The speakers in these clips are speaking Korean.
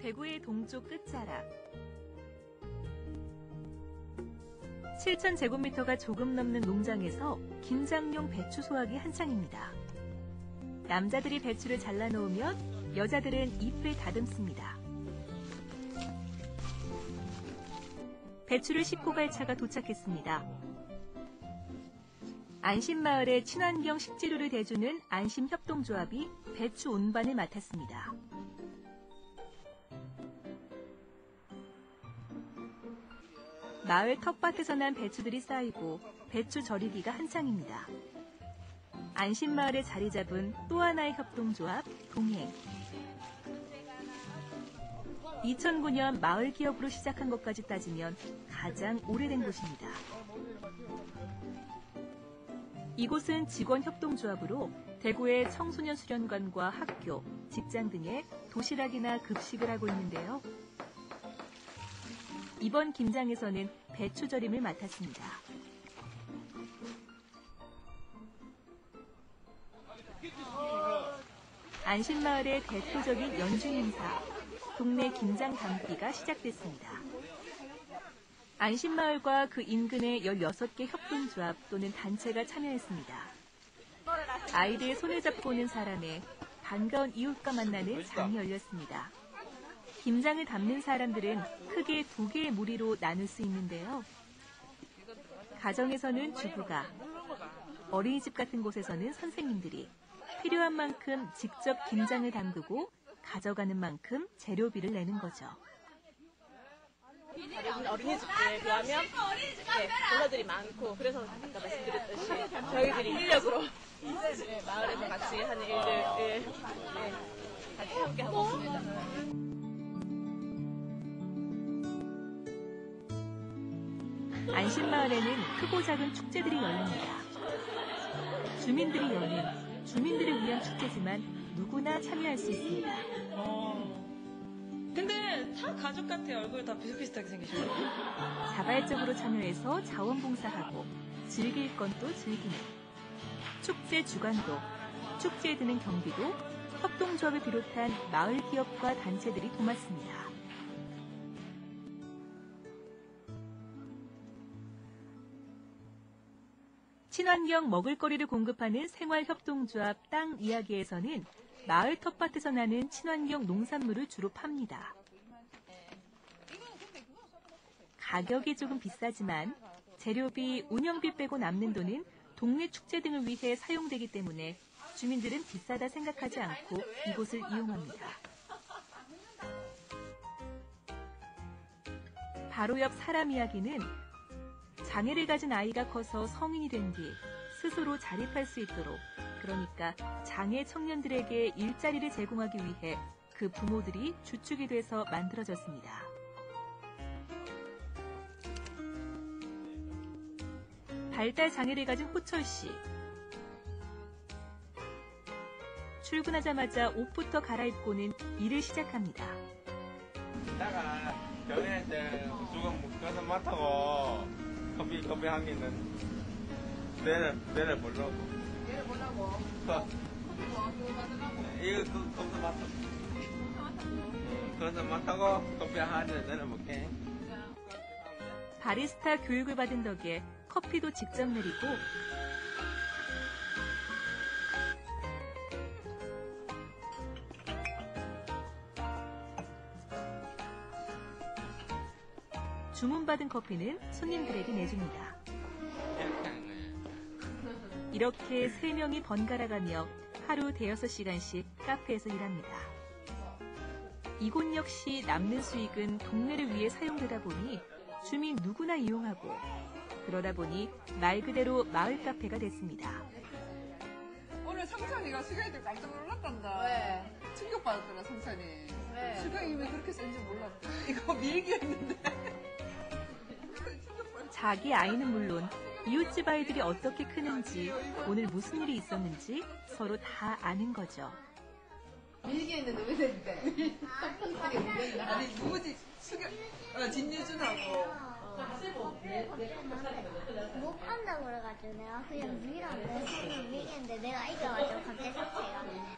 대구의 동쪽 끝자락. 7,000제곱미터가 조금 넘는 농장에서 김장용 배추 수확이 한창입니다. 남자들이 배추를 잘라놓으면 여자들은 잎을 다듬습니다. 배추를 싣고 갈 차가 도착했습니다. 안심마을의 친환경 식재료를 대주는 안심협동조합이 배추 운반을 맡았습니다. 마을 텃밭에서 난 배추들이 쌓이고 배추 절이기가 한창입니다. 안심마을에 자리 잡은 또 하나의 협동조합, 동행. 2009년 마을 기업으로 시작한 것까지 따지면 가장 오래된 곳입니다. 이곳은 직원협동조합으로 대구의 청소년 수련관과 학교, 직장 등의 도시락이나 급식을 하고 있는데요. 이번 김장에서는 배추 절임을 맡았습니다. 안심마을의 대표적인 연중 행사, 동네 김장 담기가 시작됐습니다. 안심마을과 그 인근의 16개 협동조합 또는 단체가 참여했습니다. 아이들 손을 잡고 오는 사람에 반가운 이웃과 만나는 장이 열렸습니다. 김장을 담는 사람들은 크게 2개의 무리로 나눌 수 있는데요. 가정에서는 주부가, 어린이집 같은 곳에서는 선생님들이 필요한 만큼 직접 김장을 담그고 가져가는 만큼 재료비를 내는 거죠. 다른 어린이집들에 비하면 본가들이 많고, 그래서 아까 말씀드렸듯이 저희들이 인력으로 마을에서 같이 하는 일들 같이 함께 하고 있습니다. 안심마을에는 크고 작은 축제들이 열립니다. 주민들이 여는, 주민들을 위한 축제지만 누구나 참여할 수 있습니다. 근데 다 가족 같아요. 얼굴 다 비슷비슷하게 생기셔요. 자발적으로 참여해서 자원봉사하고 즐길 건 또 즐기는 축제 주관도, 축제에 드는 경비도 협동조합을 비롯한 마을 기업과 단체들이 도맡습니다. 친환경 먹을거리를 공급하는 생활협동조합 땅 이야기에서는 마을 텃밭에서 나는 친환경 농산물을 주로 팝니다. 가격이 조금 비싸지만 재료비, 운영비 빼고 남는 돈은 동네 축제 등을 위해 사용되기 때문에 주민들은 비싸다 생각하지 않고 이곳을 이용합니다. 바로 옆 사람 이야기는 장애를 가진 아이가 커서 성인이 된 뒤 스스로 자립할 수 있도록, 그러니까 장애 청년들에게 일자리를 제공하기 위해 그 부모들이 주축이 돼서 만들어졌습니다. 발달 장애를 가진 호철 씨. 출근하자마자 옷부터 갈아입고는 일을 시작합니다. 이따가 병원에 조금 묶어서 맡아고 커피 한 개는 내려보려고. 내려보려고? 이거 거기서 맡아. 거기서 맡아고 커피 한 잔 내려볼게. 바리스타 교육을 받은 덕에 커피도 직접 내리고 주문받은 커피는 손님들에게 내줍니다. 이렇게 3명이 번갈아가며 하루 5시간씩 카페에서 일합니다. 이곳 역시 남는 수익은 동네를 위해 사용되다 보니 주민 누구나 이용하고, 그러다 보니 말 그대로 마을 카페가 됐습니다. 오늘 성찬이가 수경이 때 깜짝 놀랐단다. 왜? 충격받았더라, 성찬이. 왜? 수경이 왜 그렇게 센지 몰랐대. 이거 밀기였는데. 자기 아이는 물론 이웃집 아이들이 어떻게 크는지, 오늘 무슨 일이 있었는지 서로 다 아는 거죠. 밀기 했는데 왜 됐대? 아니, 누구지? 진유준하고. 못 판다고 그래가지고 내가 그냥 밀었는데 밀겠는데 내가 이겨가지고 갑자기 샀어요.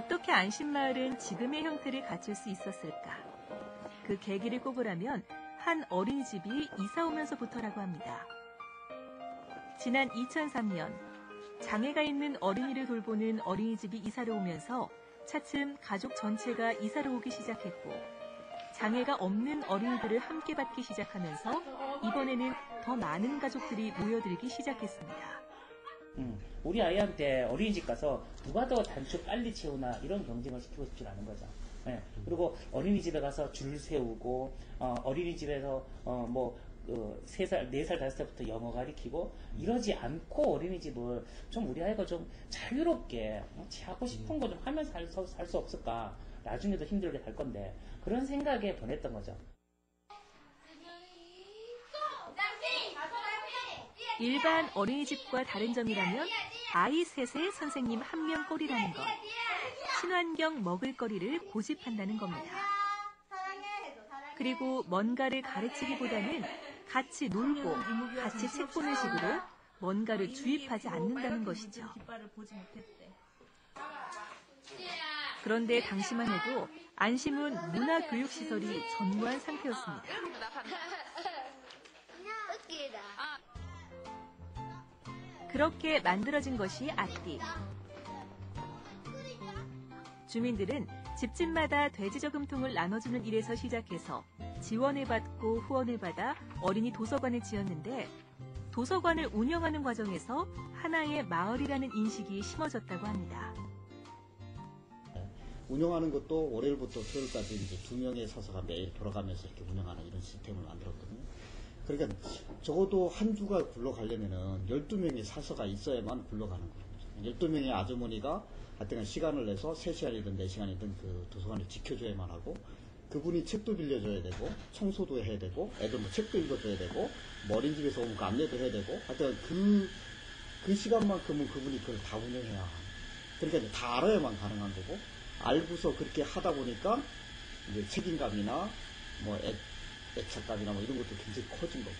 어떻게 안심마을은 지금의 형태를 갖출 수 있었을까? 그 계기를 꼽으라면 한 어린이집이 이사 오면서부터라고 합니다. 지난 2003년 장애가 있는 어린이를 돌보는 어린이집이 이사를 오면서 차츰 가족 전체가 이사를 오기 시작했고 장애가 없는 어린이들을 함께 받기 시작하면서 이번에는 더 많은 가족들이 모여들기 시작했습니다. 우리 아이한테 어린이집 가서 누가 더 단추 빨리 채우나 이런 경쟁을 시키고 싶지 않은 거죠. 예. 그리고 어린이집에 가서 줄 세우고 어린이집에서 3살, 4살, 5살부터 영어 가르치고 이러지 않고 어린이집을 좀 우리 아이가 좀 자유롭게 하고 싶은 거 좀 하면서 살 수 없을까? 나중에도 힘들게 살 건데 그런 생각에 보냈던 거죠. 일반 어린이집과 다른 점이라면 아이 셋에 선생님 1명 꼴이라는 것. 친환경 먹을거리를 고집한다는 겁니다. 그리고 뭔가를 가르치기보다는 같이 놀고 같이 책 보는 식으로 뭔가를 주입하지 않는다는 것이죠. 그런데 당시만 해도 안심은 문화교육시설이 전무한 상태였습니다. 그렇게 만들어진 것이 아띠. 주민들은 집집마다 돼지 저금통을 나눠주는 일에서 시작해서 지원을 받고 후원을 받아 어린이 도서관을 지었는데 도서관을 운영하는 과정에서 하나의 마을이라는 인식이 심어졌다고 합니다. 운영하는 것도 월요일부터 토요일까지 이제 2명의 서서가 매일 돌아가면서 이렇게 운영하는 이런 시스템을 만들었거든요. 그러니까 적어도 한 주가 굴러가려면은 12명의 사서가 있어야만 굴러가는 거예요. 12명의 아주머니가 하여튼 시간을 내서 3시간이든 4시간이든 그 도서관을 지켜줘야만 하고 그분이 책도 빌려줘야 되고 청소도 해야 되고 애들 뭐 책도 읽어줘야 되고 어린이집에서 오면 그 안내도 해야 되고 하여튼 그 시간만큼은 그분이 그걸 다 운영해야 하는. 그러니까 이제 다 알아야만 가능한 거고 알고서 그렇게 하다 보니까 이제 책임감이나 뭐 애착감이나 뭐 이런 것도 굉장히 커진 거고.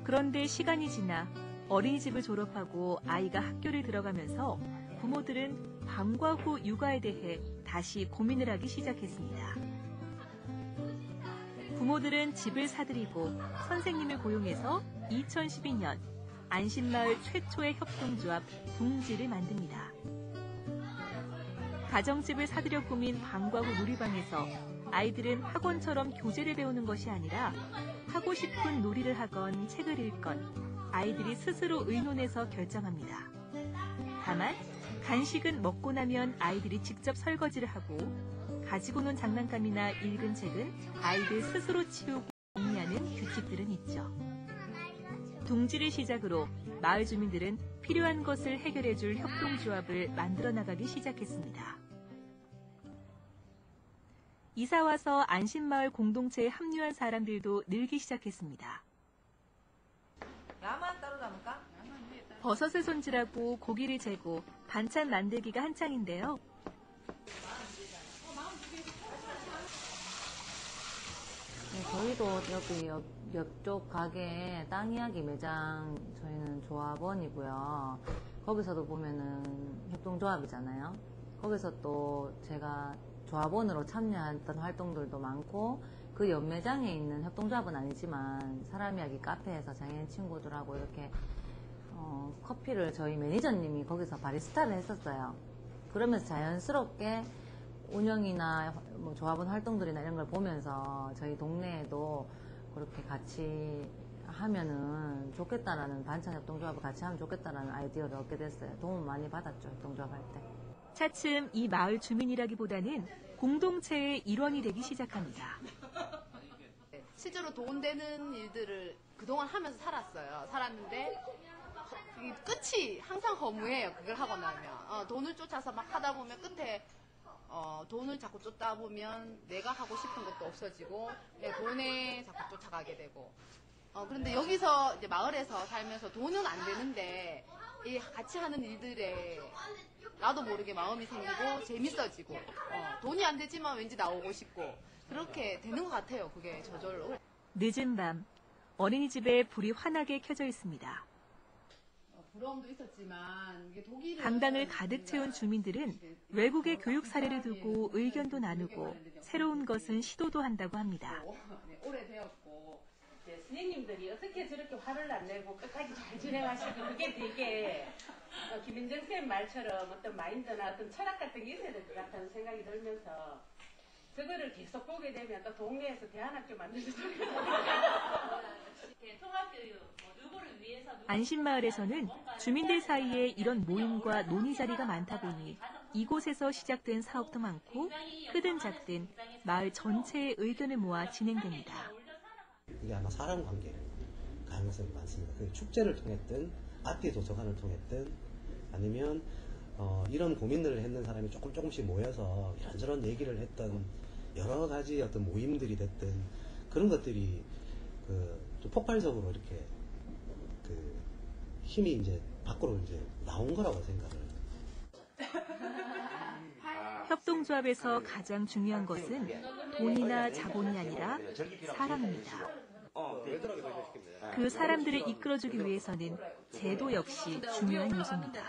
그런데 시간이 지나 어린이집을 졸업하고 아이가 학교를 들어가면서 부모들은 방과 후 육아에 대해 다시 고민을 하기 시작했습니다. 부모들은 집을 사들이고 선생님을 고용해서 2012년 안심마을 최초의 협동조합 둥지를 만듭니다. 가정집을 사들여 꾸민 방과 후 놀이방에서 아이들은 학원처럼 교재를 배우는 것이 아니라 하고 싶은 놀이를 하건 책을 읽건 아이들이 스스로 의논해서 결정합니다. 다만 간식은 먹고 나면 아이들이 직접 설거지를 하고 가지고 논 장난감이나 읽은 책은 아이들 스스로 치우고 정리하는 규칙들은 있죠. 둥지를 시작으로 마을 주민들은 필요한 것을 해결해줄 협동조합을 만들어 나가기 시작했습니다. 이사와서 안심마을 공동체에 합류한 사람들도 늘기 시작했습니다. 야만 따로 담을까? 버섯을 손질하고 고기를 재고 반찬 만들기가 한창인데요. 네, 저희도 여기 옆쪽 가게 땅 이야기 매장 저희는 조합원이고요. 거기서도 보면은 협동조합이잖아요. 거기서 또 제가 조합원으로 참여했던 활동들도 많고 그 옆 매장에 있는 협동조합은 아니지만 사람 이야기 카페에서 장애인 친구들하고 이렇게 커피를 저희 매니저님이 거기서 바리스타를 했었어요. 그러면서 자연스럽게 운영이나 뭐 조합원 활동들이나 이런 걸 보면서 저희 동네에도 그렇게 같이 하면은 좋겠다라는 반찬 협동조합을 같이 하면 좋겠다라는 아이디어를 얻게 됐어요. 도움 많이 받았죠, 협동조합 할 때. 차츰 이 마을 주민이라기보다는 공동체의 일원이 되기 시작합니다. 실제로 돈 되는 일들을 그동안 하면서 살았는데 끝이 항상 허무해요. 그걸 하고 나면 돈을 쫓아서 막 하다 보면 끝에 돈을 자꾸 쫓다 보면 내가 하고 싶은 것도 없어지고 내 돈에 자꾸 쫓아가게 되고 그런데 여기서 이제 마을에서 살면서 돈은 안 되는데 이 같이 하는 일들에 나도 모르게 마음이 생기고 재밌어지고 돈이 안 되지만 왠지 나오고 싶고 그렇게 되는 것 같아요. 그게 저절로. 늦은 밤 어린이집에 불이 환하게 켜져 있습니다. 부러움도 있었지만 이게 독일은 강당을 가득 채운 주민들은 외국의 교육 사례를 두고 의견도 나누고 새로운 것은 시도도 한다고 합니다. 네, 오래되었고 선생님들이 어떻게 저렇게 화를 안 내고 끝까지 잘 진행하시고 그게 되게 김민정 쌤 말처럼 어떤 마인드나 어떤 철학 같은 게 있어야 될 것 같다는 생각이 들면서 저거를 계속 보게 되면 또 동네에서 대안학교 만들어서 안심마을에서는 주민들 사이에 이런 모임과 논의 자리가 많다 보니 이곳에서 시작된 사업도 많고 크든 작든 마을 전체의 의견을 모아 진행됩니다. 이게 아마 사람 관계 가능성이 많습니다. 그 축제를 통했든 아티 도서관을 통했든 아니면 이런 고민들을 했는 사람이 조금씩 모여서 이런저런 얘기를 했던 여러 가지 어떤 모임들이 됐든 그런 것들이 좀 폭발적으로 이렇게 힘이 이제 밖으로 이제 나온 거라고 생각을. 협동조합에서 가장 중요한 것은 돈이나 자본이 아니라 사람입니다. 그 사람들을 이끌어주기 위해서는 제도 역시 중요한 요소입니다.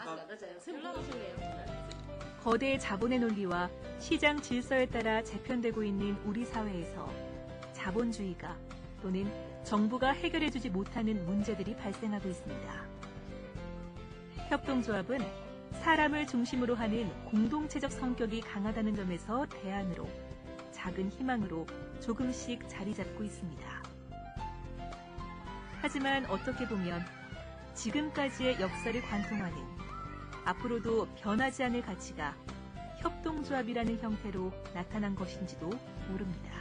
거대 자본의 논리와 시장 질서에 따라 재편되고 있는 우리 사회에서 자본주의가 또는 정부가 해결해주지 못하는 문제들이 발생하고 있습니다. 협동조합은 사람을 중심으로 하는 공동체적 성격이 강하다는 점에서 대안으로 작은 희망으로 조금씩 자리 잡고 있습니다. 하지만 어떻게 보면 지금까지의 역사를 관통하는 앞으로도 변하지 않을 가치가 협동조합이라는 형태로 나타난 것인지도 모릅니다.